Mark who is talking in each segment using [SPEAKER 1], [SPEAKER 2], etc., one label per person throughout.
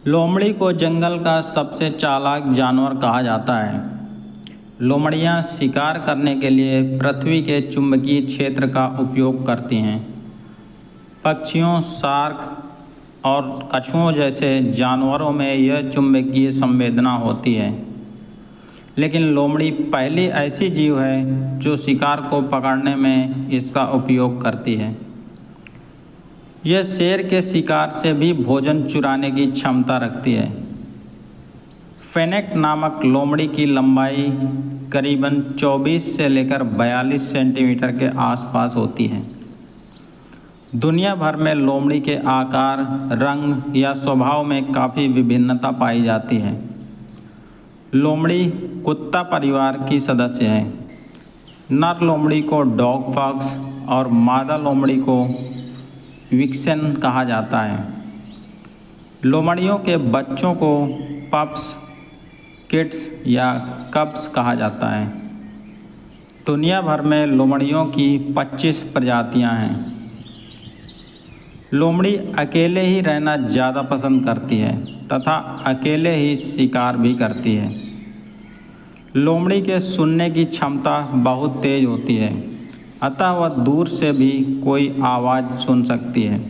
[SPEAKER 1] लोमड़ी को जंगल का सबसे चालाक जानवर कहा जाता है। लोमड़ियाँ शिकार करने के लिए पृथ्वी के चुंबकीय क्षेत्र का उपयोग करती हैं। पक्षियों, शार्क और कछुओं जैसे जानवरों में यह चुंबकीय संवेदना होती है, लेकिन लोमड़ी पहली ऐसी जीव है जो शिकार को पकड़ने में इसका उपयोग करती है। यह शेर के शिकार से भी भोजन चुराने की क्षमता रखती है। फेनेक नामक लोमड़ी की लंबाई करीबन 24 से लेकर 42 सेंटीमीटर के आसपास होती है। दुनिया भर में लोमड़ी के आकार, रंग या स्वभाव में काफ़ी विभिन्नता पाई जाती है। लोमड़ी कुत्ता परिवार की सदस्य है। नर लोमड़ी को डॉग फॉक्स और मादा लोमड़ी को विक्सेन कहा जाता है। लोमड़ियों के बच्चों को पप्स, किड्स या कब्स कहा जाता है। दुनिया भर में लोमड़ियों की 25 प्रजातियां हैं। लोमड़ी अकेले ही रहना ज़्यादा पसंद करती है तथा अकेले ही शिकार भी करती है। लोमड़ी के सुनने की क्षमता बहुत तेज होती है, अतः वह दूर से भी कोई आवाज़ सुन सकती है।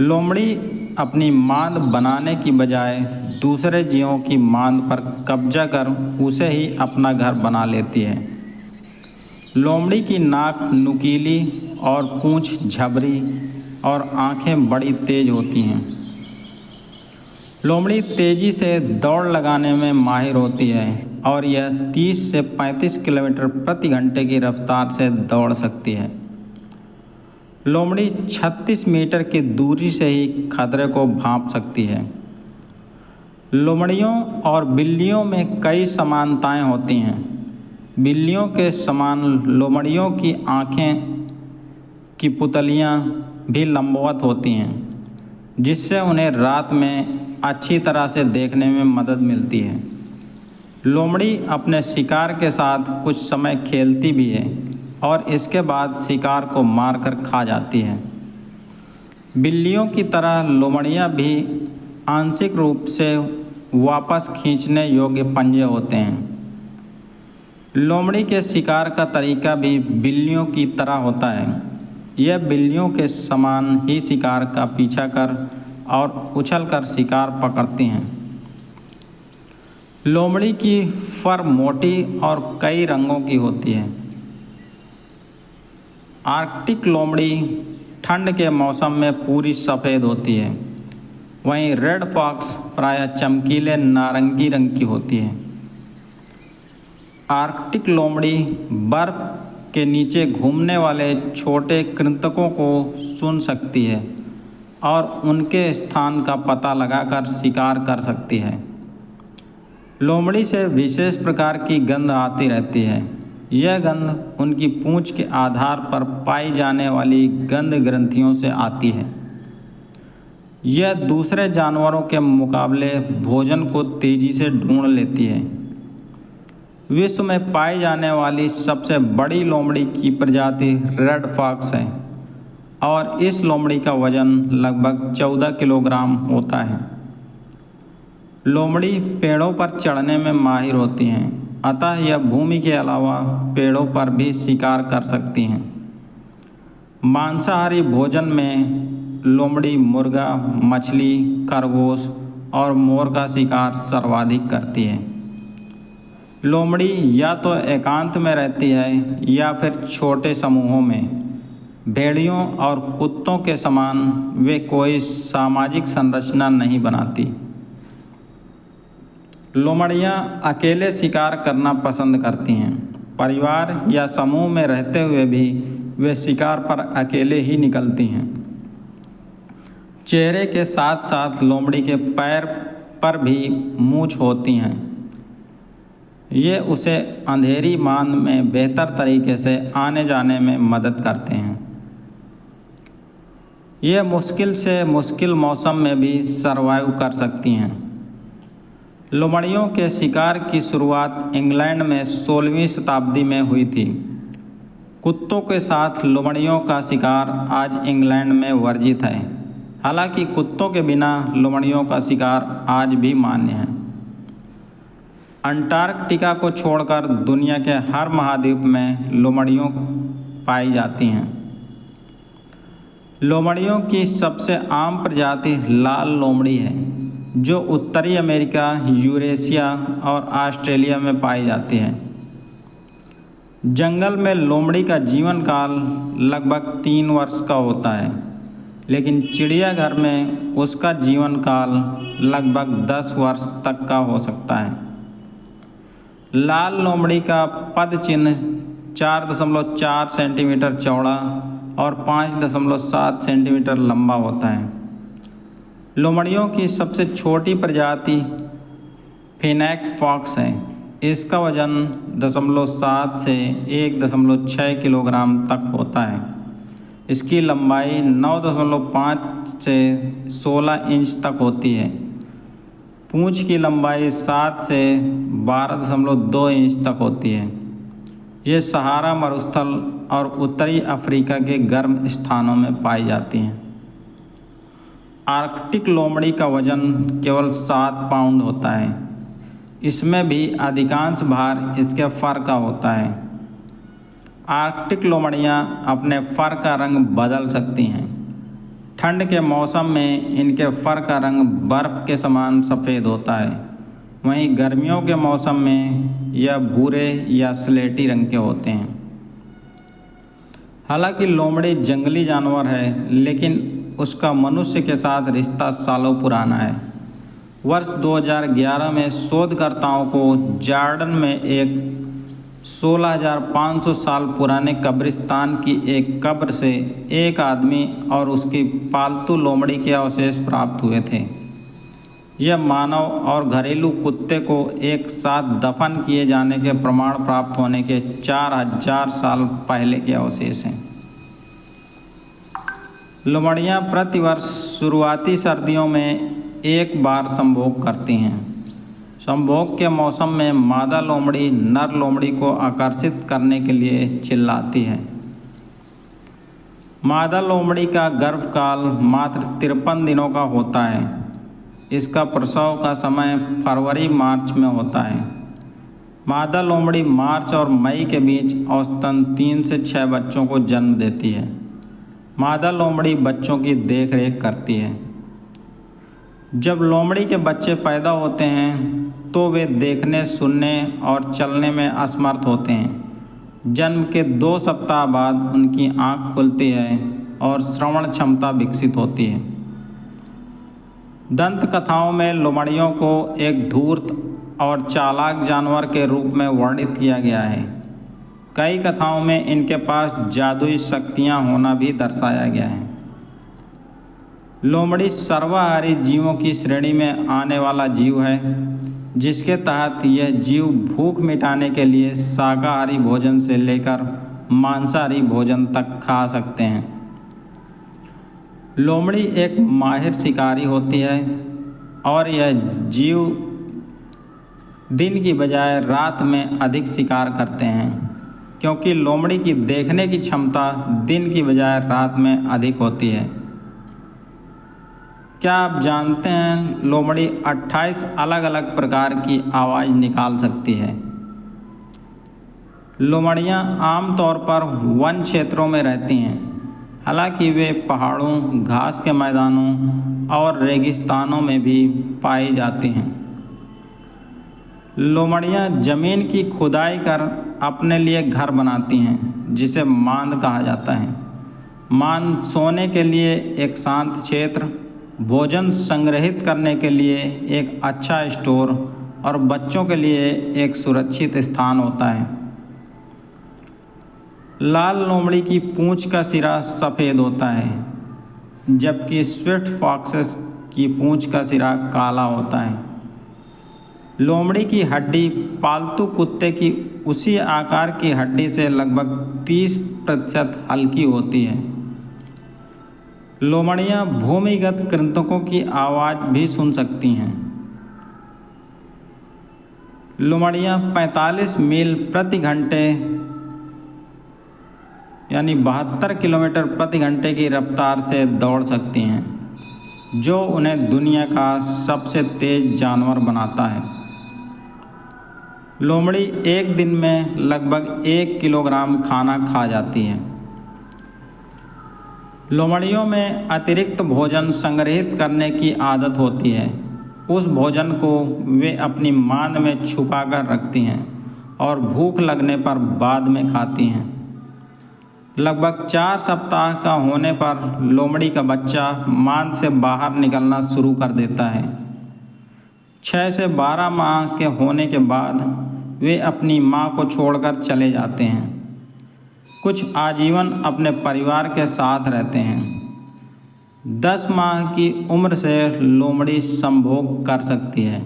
[SPEAKER 1] लोमड़ी अपनी मांद बनाने की बजाय दूसरे जीवों की मांद पर कब्जा कर उसे ही अपना घर बना लेती है। लोमड़ी की नाक नुकीली और पूंछ झबरी और आँखें बड़ी तेज होती हैं। लोमड़ी तेज़ी से दौड़ लगाने में माहिर होती है और यह 30 से 35 किलोमीटर प्रति घंटे की रफ्तार से दौड़ सकती है। लोमड़ी 36 मीटर की दूरी से ही खतरे को भांप सकती है। लोमड़ियों और बिल्लियों में कई समानताएं होती हैं। बिल्लियों के समान लोमड़ियों की आँखें की पुतलियाँ भी लंबवत होती हैं, जिससे उन्हें रात में अच्छी तरह से देखने में मदद मिलती है। लोमड़ी अपने शिकार के साथ कुछ समय खेलती भी है और इसके बाद शिकार को मारकर खा जाती है। बिल्लियों की तरह लोमड़ियाँ भी आंशिक रूप से वापस खींचने योग्य पंजे होते हैं। लोमड़ी के शिकार का तरीका भी बिल्लियों की तरह होता है। यह बिल्लियों के समान ही शिकार का पीछा कर और उछलकर शिकार पकड़ती हैं। लोमड़ी की फर मोटी और कई रंगों की होती है। आर्कटिक लोमड़ी ठंड के मौसम में पूरी सफ़ेद होती है, वहीं रेड फॉक्स प्रायः चमकीले नारंगी रंग की होती है। आर्कटिक लोमड़ी बर्फ के नीचे घूमने वाले छोटे कृंतकों को सुन सकती है और उनके स्थान का पता लगाकर शिकार कर सकती है। लोमड़ी से विशेष प्रकार की गंध आती रहती है। यह गंध उनकी पूंछ के आधार पर पाई जाने वाली गंध ग्रंथियों से आती है। यह दूसरे जानवरों के मुकाबले भोजन को तेज़ी से ढूंढ लेती है। विश्व में पाई जाने वाली सबसे बड़ी लोमड़ी की प्रजाति रेड फॉक्स है और इस लोमड़ी का वजन लगभग 14 किलोग्राम होता है। लोमड़ी पेड़ों पर चढ़ने में माहिर होती हैं, अतः यह भूमि के अलावा पेड़ों पर भी शिकार कर सकती हैं। मांसाहारी भोजन में लोमड़ी मुर्गा, मछली, खरगोश और मोर का शिकार सर्वाधिक करती है। लोमड़ी या तो एकांत में रहती है या फिर छोटे समूहों में। भेड़ियों और कुत्तों के समान वे कोई सामाजिक संरचना नहीं बनाती। लोमड़ियाँ अकेले शिकार करना पसंद करती हैं। परिवार या समूह में रहते हुए भी वे शिकार पर अकेले ही निकलती हैं। चेहरे के साथ साथ लोमड़ी के पैर पर भी मूंछ होती हैं। ये उसे अंधेरी मांद में बेहतर तरीके से आने जाने में मदद करते हैं। ये मुश्किल से मुश्किल मौसम में भी सरवाइव कर सकती हैं। लोमड़ियों के शिकार की शुरुआत इंग्लैंड में 16वीं शताब्दी में हुई थी। कुत्तों के साथ लोमड़ियों का शिकार आज इंग्लैंड में वर्जित है। हालांकि कुत्तों के बिना लोमड़ियों का शिकार आज भी मान्य है। अंटार्कटिका को छोड़कर दुनिया के हर महाद्वीप में लोमड़ियों पाई जाती हैं। लोमड़ियों की सबसे आम प्रजाति लाल लोमड़ी है, जो उत्तरी अमेरिका, यूरेशिया और ऑस्ट्रेलिया में पाई जाती है। जंगल में लोमड़ी का जीवन काल लगभग 3 वर्ष का होता है, लेकिन चिड़ियाघर में उसका जीवन काल लगभग 10 वर्ष तक का हो सकता है। लाल लोमड़ी का पद चिन्ह 4.4 सेंटीमीटर चौड़ा और 5.7 सेंटीमीटर लंबा होता है। लोमड़ियों की सबसे छोटी प्रजाति फिनेक फॉक्स है। इसका वजन 0.7 से 1.6 किलोग्राम तक होता है। इसकी लंबाई 9.5 से 16 इंच तक होती है। पूंछ की लंबाई 7 से 12.2 इंच तक होती है। ये सहारा मरुस्थल और उत्तरी अफ्रीका के गर्म स्थानों में पाई जाती हैं। आर्कटिक लोमड़ी का वजन केवल 7 पाउंड होता है। इसमें भी अधिकांश भार इसके फर का होता है। आर्कटिक लोमड़ियाँ अपने फर का रंग बदल सकती हैं। ठंड के मौसम में इनके फर का रंग बर्फ़ के समान सफ़ेद होता है। वहीं गर्मियों के मौसम में यह भूरे या स्लेटी रंग के होते हैं। हालांकि लोमड़ी जंगली जानवर है, लेकिन उसका मनुष्य के साथ रिश्ता सालों पुराना है। वर्ष 2011 में शोधकर्ताओं को जॉर्डन में एक 16,500 साल पुराने कब्रिस्तान की एक कब्र से एक आदमी और उसकी पालतू लोमड़ी के अवशेष प्राप्त हुए थे। यह मानव और घरेलू कुत्ते को एक साथ दफन किए जाने के प्रमाण प्राप्त होने के 4,000 साल पहले के अवशेष हैं। लोमड़ियाँ प्रतिवर्ष शुरुआती सर्दियों में एक बार संभोग करती हैं। संभोग के मौसम में मादा लोमड़ी नर लोमड़ी को आकर्षित करने के लिए चिल्लाती है। मादा लोमड़ी का गर्भकाल मात्र 53 दिनों का होता है। इसका प्रसव का समय फरवरी-मार्च में होता है। मादा लोमड़ी मार्च और मई के बीच औसतन 3 से 6 बच्चों को जन्म देती है। मादा लोमड़ी बच्चों की देखरेख करती है। जब लोमड़ी के बच्चे पैदा होते हैं तो वे देखने, सुनने और चलने में असमर्थ होते हैं। जन्म के 2 सप्ताह बाद उनकी आँख खुलती है और श्रवण क्षमता विकसित होती है। दंत कथाओं में लोमड़ियों को एक धूर्त और चालाक जानवर के रूप में वर्णित किया गया है। कई कथाओं में इनके पास जादुई शक्तियाँ होना भी दर्शाया गया है। लोमड़ी सर्वाहारी जीवों की श्रेणी में आने वाला जीव है, जिसके तहत यह जीव भूख मिटाने के लिए शाकाहारी भोजन से लेकर मांसाहारी भोजन तक खा सकते हैं। लोमड़ी एक माहिर शिकारी होती है और यह जीव दिन की बजाय रात में अधिक शिकार करते हैं, क्योंकि लोमड़ी की देखने की क्षमता दिन की बजाय रात में अधिक होती है। क्या आप जानते हैं लोमड़ी 28 अलग अलग प्रकार की आवाज़ निकाल सकती है। लोमड़ियाँ आमतौर पर वन क्षेत्रों में रहती हैं, हालांकि वे पहाड़ों, घास के मैदानों और रेगिस्तानों में भी पाई जाती हैं। लोमड़ियाँ ज़मीन की खुदाई कर अपने लिए घर बनाती हैं, जिसे मांद कहा जाता है। मांद सोने के लिए एक शांत क्षेत्र, भोजन संग्रहित करने के लिए एक अच्छा स्टोर और बच्चों के लिए एक सुरक्षित स्थान होता है। लाल लोमड़ी की पूंछ का सिरा सफ़ेद होता है, जबकि स्विफ्ट फॉक्सेस की पूंछ का सिरा काला होता है। लोमड़ी की हड्डी पालतू कुत्ते की उसी आकार की हड्डी से लगभग 30% हल्की होती है। लोमड़ियाँ भूमिगत कृंतकों की आवाज़ भी सुन सकती हैं। लोमड़ियाँ 45 मील प्रति घंटे यानी 72 किलोमीटर प्रति घंटे की रफ्तार से दौड़ सकती हैं। जो उन्हें दुनिया का सबसे तेज़ जानवर बनाता है। लोमड़ी एक दिन में लगभग 1 किलोग्राम खाना खा जाती है। लोमड़ियों में अतिरिक्त भोजन संग्रहित करने की आदत होती है। उस भोजन को वे अपनी मांद में छुपा कर रखती हैं और भूख लगने पर बाद में खाती हैं। लगभग 4 सप्ताह का होने पर लोमड़ी का बच्चा मांद से बाहर निकलना शुरू कर देता है। 6 से 12 माह के होने के बाद वे अपनी मां को छोड़कर चले जाते हैं। कुछ आजीवन अपने परिवार के साथ रहते हैं। 10 माह की उम्र से लोमड़ी संभोग कर सकती है।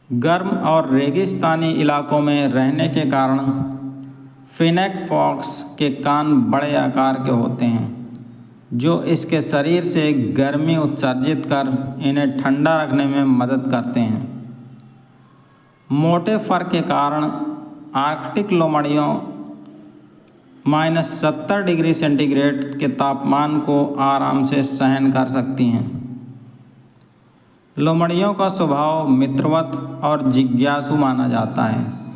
[SPEAKER 1] गर्म और रेगिस्तानी इलाकों में रहने के कारण फिनेक फॉक्स के कान बड़े आकार के होते हैं, जो इसके शरीर से गर्मी उत्सर्जित कर इन्हें ठंडा रखने में मदद करते हैं। मोटे फर के कारण आर्कटिक लोमड़ियों -70 डिग्री सेंटीग्रेड के तापमान को आराम से सहन कर सकती हैं। लोमड़ियों का स्वभाव मित्रवत और जिज्ञासु माना जाता है।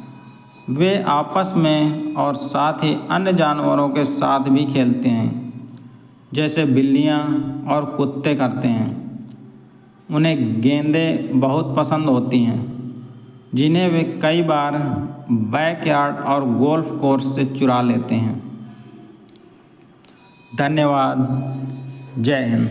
[SPEAKER 1] वे आपस में और साथ ही अन्य जानवरों के साथ भी खेलते हैं, जैसे बिल्लियाँ और कुत्ते करते हैं। उन्हें गेंदें बहुत पसंद होती हैं, जिन्हें वे कई बार बैकयार्ड और गोल्फ कोर्स से चुरा लेते हैं। धन्यवाद। जय हिंद।